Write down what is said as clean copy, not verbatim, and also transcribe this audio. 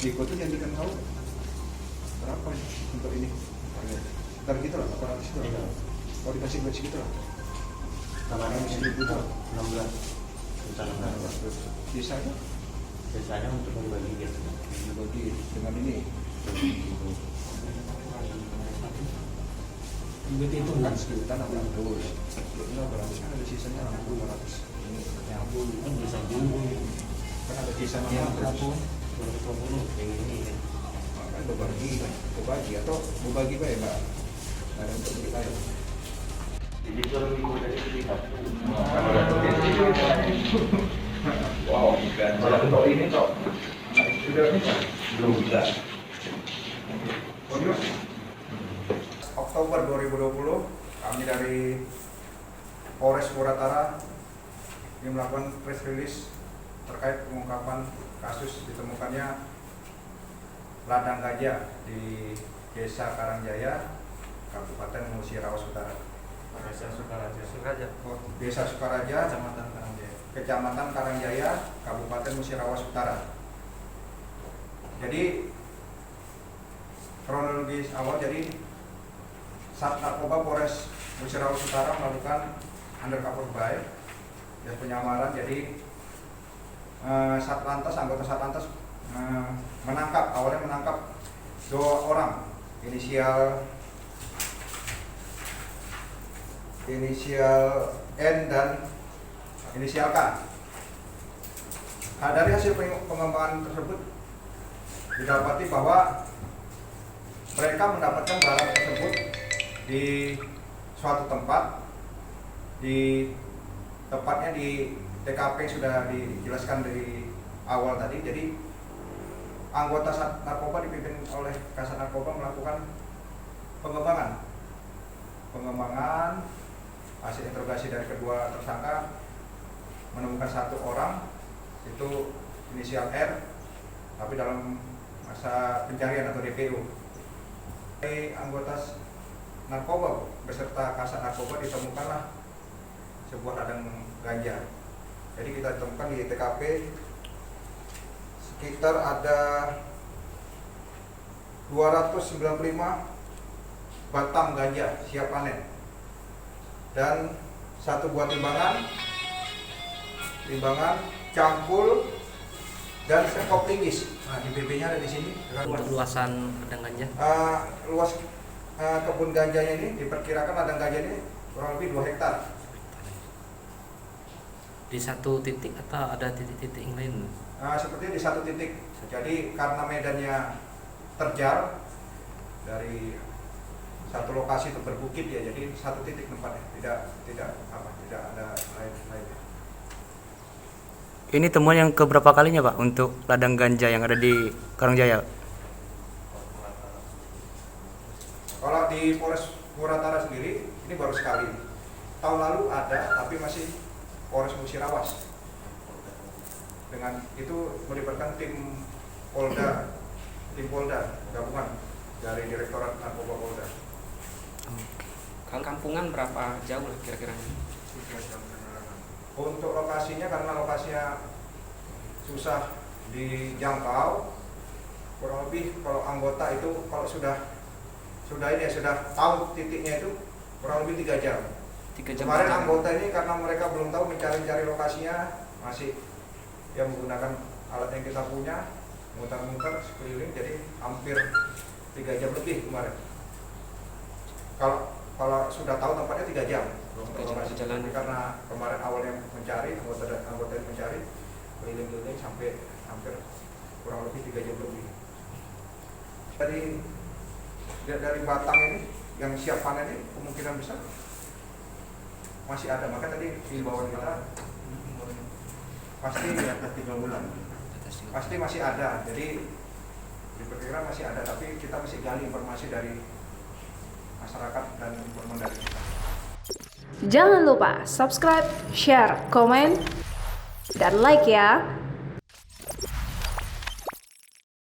Ikut tuh janjikan tahu berapa untuk ini. Ntar gitu lah, 800 itu lah. Kalau dikasih buat segitu lah. Kemarin Masih ini ribu tuh. 16 rencana berapa? Sisanya Biasanya untuk berbagi gitu. dibagi dengan ini. Berarti itu Kan sekitar 600. Ini 800 kan ada sisanya 600. Ini nyambung. kan bisa jumbo. Kan ada sisa Yang 600. berapa? 220 yang ini. Kan berbagi atau berbagi baik Mbak. Ada untuk kita ya. Jadi kalau minggu dari kita. Wow, kalau untuk ini cok. Sudah ini belum bisa. Oktober 2020 kami dari Polres Muratara ini melakukan press release terkait pengungkapan kasus ditemukannya ladang gajah di Desa Karangjaya, Kabupaten Musirawas Utara. Desa Sukaraja. Desa Sukaraja, Kecamatan Karangjaya. Kecamatan Karangjaya, Kabupaten Musirawas Utara. Jadi kronologis awal, jadi Sat Narkoba Polres Musirawas Utara melakukan undercover buy dan penyamaran. Jadi Satlantas, anggota Satlantas awalnya menangkap 2 orang inisial N dan inisial K. Nah, dari hasil pengembangan tersebut didapati bahwa mereka mendapatkan barang tersebut di suatu tempat, tepatnya di TKP yang sudah dijelaskan dari awal tadi. Jadi anggota Sat Narkoba dipimpin oleh Kasat Narkoba melakukan pengembangan. Hasil interogasi dari kedua tersangka menemukan 1 orang, itu inisial R, tapi dalam masa pencarian atau DPO. Anggota narkoba beserta Kasat Narkoba ditemukanlah sebuah ladang ganja. Jadi kita temukan di TKP sekitar ada 295 batang ganja siap panen dan 1 buah timbangan, cangkul dan sekop linggis. Nah, di BB-nya ada di sini. Untuk luasan ladang ganja? Luas kebun ganjanya ini diperkirakan ladang ganja ini kurang lebih 2 hektar. Di satu titik atau ada titik-titik yang lain? Seperti di 1 titik. Jadi karena medannya terjal dari 1 lokasi itu berbukit ya, jadi 1 titik tempatnya, tidak ada lain. Ini temuan yang keberapa kalinya Pak untuk ladang ganja yang ada di Karangjaya? Kalau di Polres Muratara sendiri ini baru sekali. Tahun lalu ada, tapi masih Polres Musirawas. Dengan itu melibatkan tim Polda gabungan dari Direktorat Narkoba Polda. Kalau kampungan berapa jauh lah kira-kira? Untuk lokasinya, karena lokasinya susah dijangkau, kurang lebih kalau anggota itu kalau sudah tahu titiknya itu kurang lebih 3 jam. 3 jam. Kemarin anggota ini karena mereka belum tahu mencari lokasinya, masih yang menggunakan alat yang kita punya, muter-muter sekeliling, jadi hampir 3 jam lebih kemarin. Kalau sudah tahu tempatnya 3 jam. Perjalanan. Karena kemarin awalnya mencari, anggota yang mencari keliling-keliling sampai hampir kurang lebih 3 jam lebih. Dari batang ini yang siap panen ini kemungkinan besar masih ada. Maka tadi himbauan kita pasti di atas 3 bulan. Pasti masih ada. Jadi diperkirakan masih ada, tapi kita masih gali informasi dari masyarakat dan informan dari kita. Jangan lupa subscribe, share, komen, dan like ya.